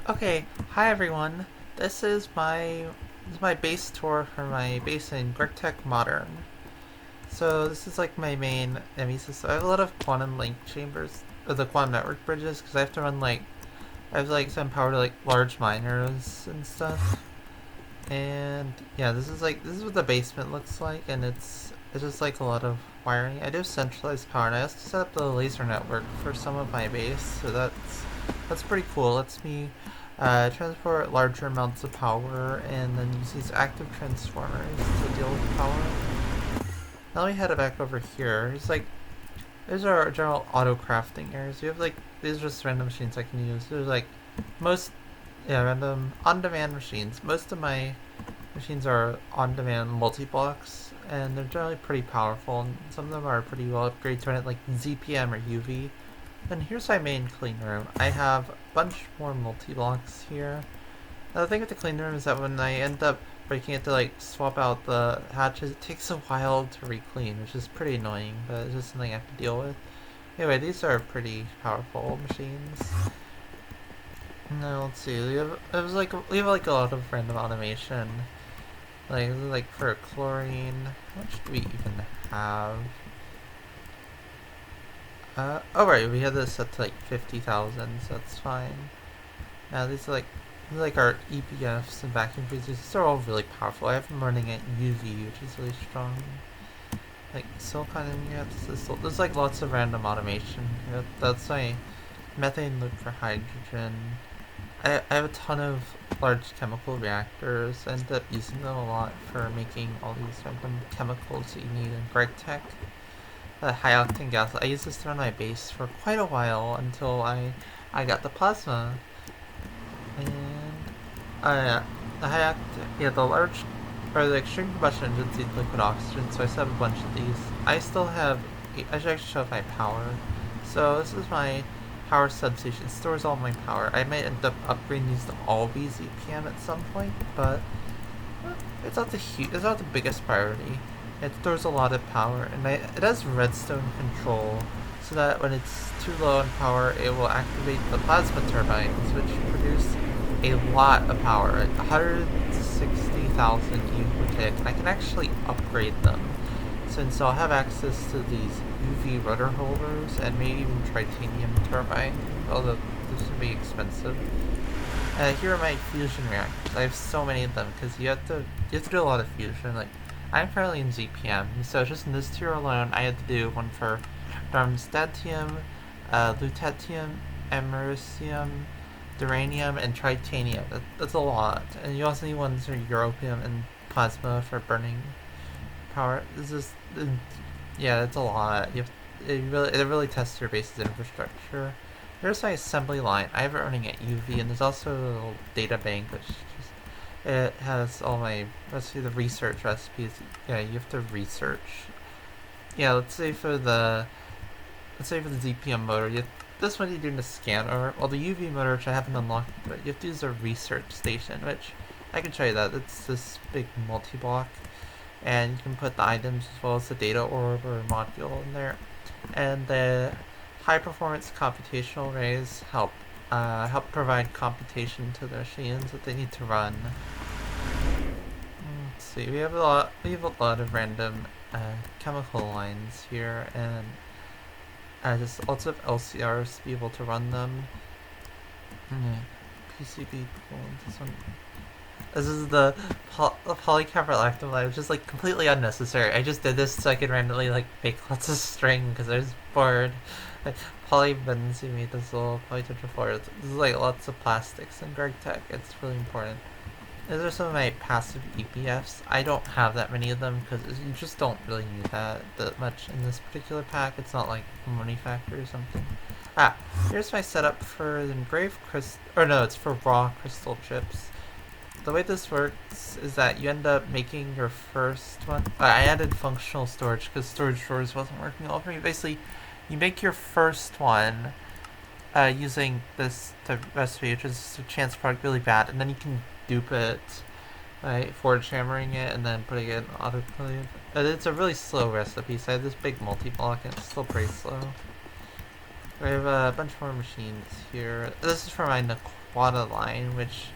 Okay, hi everyone. This is my base tour for my base in GregTech Modern. So this is like my main ME system. I have a lot of quantum link chambers, the quantum network bridges, because I have to run I have like some power to like large miners and stuff. And yeah, this is what the basement looks like, and it's just like a lot of wiring. I do centralized power, and I also set up the laser network for some of my base, so that's pretty cool. It lets me transport larger amounts of power, and then use these active transformers to deal with power. Now let me head back over here. There's our general auto crafting areas. We have like these are just random machines I can use. There's like most yeah, random on-demand machines. Most of my machines are on-demand multi-blocks, and they're generally pretty powerful. And some of them are pretty well upgraded to run at like ZPM or UV. And here's my main clean room. I have a bunch more multi-blocks here. Now, the thing with the clean room is that when I end up breaking it to like swap out the hatches, it takes a while to re-clean, which is pretty annoying, but it's just something I have to deal with. Anyway, these are pretty powerful machines. Now let's see. We have like a lot of random automation. Like for chlorine, how much do we even have? Oh right, we had this set to like 50,000, so that's fine. Now these are like our EPFs and vacuum freezers. These are all really powerful. I have them running at UV, which is really strong. Like silicon in here. There's like lots of random automation. That's my methane loop for hydrogen. I have a ton of large chemical reactors. I end up using them a lot for making all these random chemicals that you need in GregTech. The high octane gas. I used this to run my base for quite a while until I got the plasma. And the high octane, yeah, the large or the extreme combustion engines need liquid oxygen, so I still have a bunch of these. I still have. I should actually show my power. So this is my power substation. It stores all my power. I might end up upgrading these to all be ZPM at some point, but it's not the biggest priority. It stores a lot of power, and it has redstone control, so that when it's too low in power, it will activate the plasma turbines, which produce a lot of power, like 160,000 U per tick, and I can actually upgrade them, since I'll have access to these UV rotor holders and maybe even titanium turbine, although this would be expensive. Here are my fusion reactors. I have so many of them because you have to do a lot of fusion. Like I'm currently in ZPM, so just in this tier alone, I had to do one for darmstadtium, lutetium, americium, duranium, and tritanium. That's a lot, and you also need ones for europium and plasma for burning power. This is yeah, it's a lot. It really tests your base's infrastructure. Here's my assembly line. I have it running at UV, and there's also a little data bank which just it has all my let's see the research recipes. Yeah, you have to research. Yeah, let's say for the ZPM motor, this one you do in the scanner. Well, the UV motor which I haven't unlocked, but you have to use a research station, which I can show you that. It's this big multi-block, and you can put the items as well as the data orb or module in there. And the high performance computational arrays help provide computation to the machines that they need to run. Let's see, we have a lot of random chemical lines here, and just lots of LCRs to be able to run them. PCB pool. This is the polycaprolactam line, which is like completely unnecessary. I just did this so I could randomly like make lots of string because I was bored. Like polybenzimidazole, polytetrafluoride. This is like lots of plastics in GregTech. It's really important. These are some of my passive EPFs. I don't have that many of them because you just don't really need that much in this particular pack. It's not like Money Factory or something. Here's my setup for engraved crystal. Or no, it's for raw crystal chips. The way this works is that you end up making your first one. I added functional storage because storage drawers wasn't working well for me. Basically, you make your first one using this type of recipe, which is a chance product really bad, and then you can dupe it by forge hammering it and then putting it in autoclave. It's a really slow recipe, so I have this big multi-block and it's still pretty slow. I have a bunch more machines here. This is for my quota line, which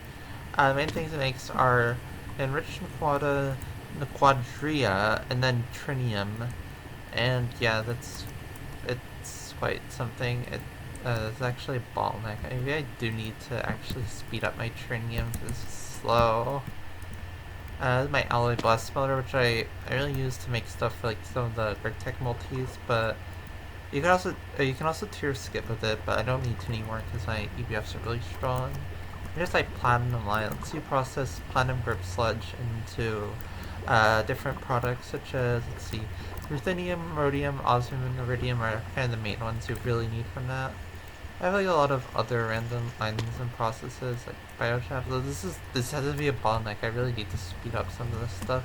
the main things it makes are enriched quota, the quadria, and then trinium. And yeah, it's quite something. It's actually a bottleneck. Maybe I do need to actually speed up my trinium because it's slow. This is my alloy blast motor, which I really use to make stuff for, like some of the GregTech multis, but you can also tier skip with it, but I don't need to anymore because my EBFs are really strong. Here's like platinum line. Let's see, process platinum grip sludge into different products such as, let's see, ruthenium, rhodium, osmium, and iridium are kind of the main ones you really need from that. I have like a lot of other random lines and processes like biochar. So this has to be a bottleneck. I really need to speed up some of this stuff.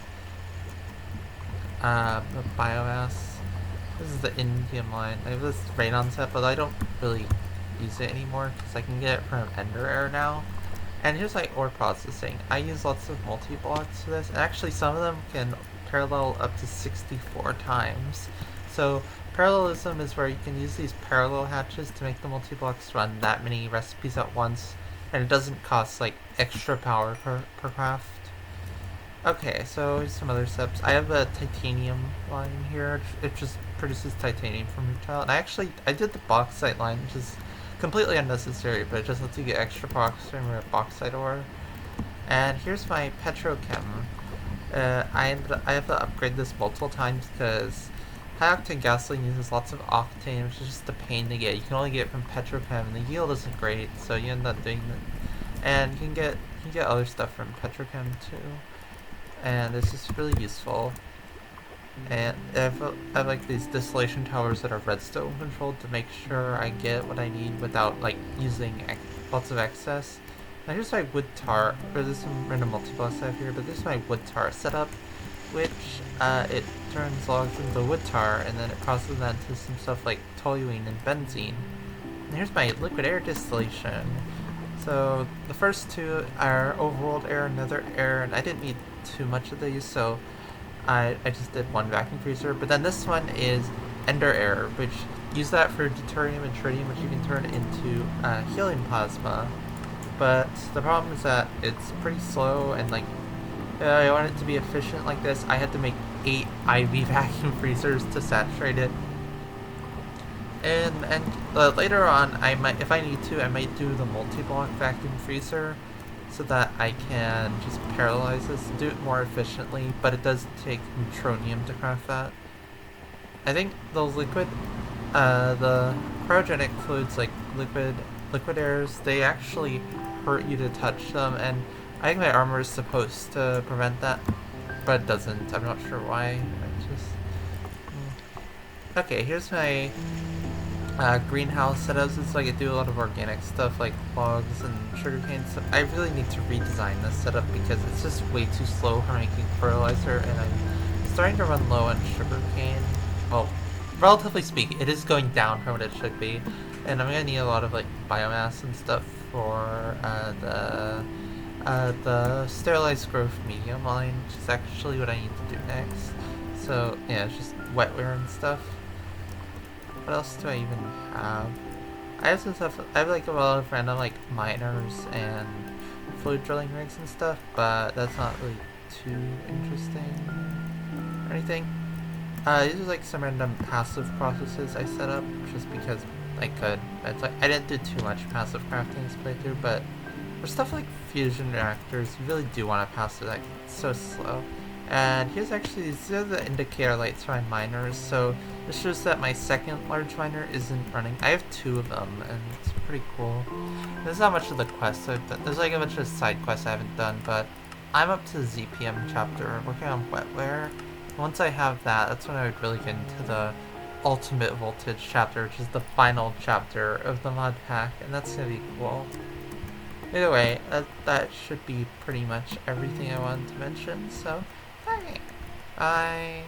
The biomass. This is the indium line. I have this radon set, but I don't really use it anymore because I can get it from Ender Air now. And here's like ore processing. I use lots of multi-blocks for this, and actually some of them can parallel up to 64 times. So parallelism is where you can use these parallel hatches to make the multi-blocks run that many recipes at once, and it doesn't cost like extra power per craft. Okay, so here's some other steps. I have a titanium line here. It just produces titanium from rutile. And I did the bauxite line, which is completely unnecessary, but it just lets you get extra bauxite ore. And here's my petrochem. I have to upgrade this multiple times because high octane gasoline uses lots of octane, which is just a pain to get. You can only get it from petrochem, and the yield isn't great, so you end up doing that. And you can get other stuff from petrochem too. And it's just really useful. And I have like these distillation towers that are redstone controlled to make sure I get what I need without like using lots of excess. Now here's my wood tar, or there's some random multi-blocks I have here, but this is my wood tar setup, which it turns logs into wood tar and then it processes that into some stuff like toluene and benzene. And here's my liquid air distillation. So the first two are overworld air and nether air, and I didn't need too much of these, so I just did one vacuum freezer. But then this one is ender air, which use that for deuterium and tritium, which you can turn into helium plasma. But the problem is that it's pretty slow, and like I want it to be efficient like this. I had to make 8 IV vacuum freezers to saturate it. And later on, if I need to, I might do the multi-block vacuum freezer, so that I can just parallelize this and do it more efficiently. But it does take neutronium to craft that. I think those the cryogenic fluids like liquid airs, they actually hurt you to touch them, and I think my armor is supposed to prevent that, but it doesn't. I'm not sure why. Okay, here's my greenhouse setups. It's like I do a lot of organic stuff like logs and sugarcane stuff. I really need to redesign this setup because it's just way too slow for making fertilizer, and I'm starting to run low on sugarcane. Well, relatively speaking, it is going down from what it should be, and I'm gonna need a lot of like biomass and stuff for the sterilized growth medium line, which is actually what I need to do next. So yeah, it's just wetware and stuff. What else do I even have? I have some stuff. I have like a lot of random like miners and fluid drilling rigs and stuff, but that's not really too interesting or anything. These are like some random passive processes I set up just because I could. It's like I didn't do too much passive crafting this playthrough, but for stuff like fusion reactors, you really do want to pass through that. It's so slow. And these are the indicator lights for my miners, so this shows that my second large miner isn't running. I have 2 of them, and it's pretty cool. There's not much of the quests I've done. There's like a bunch of side quests I haven't done, but I'm up to the ZPM chapter, working on wetware. Once I have that, that's when I would really get into the ultimate voltage chapter, which is the final chapter of the mod pack, and that's gonna be cool. Either way, that should be pretty much everything I wanted to mention, so, okay. Bye.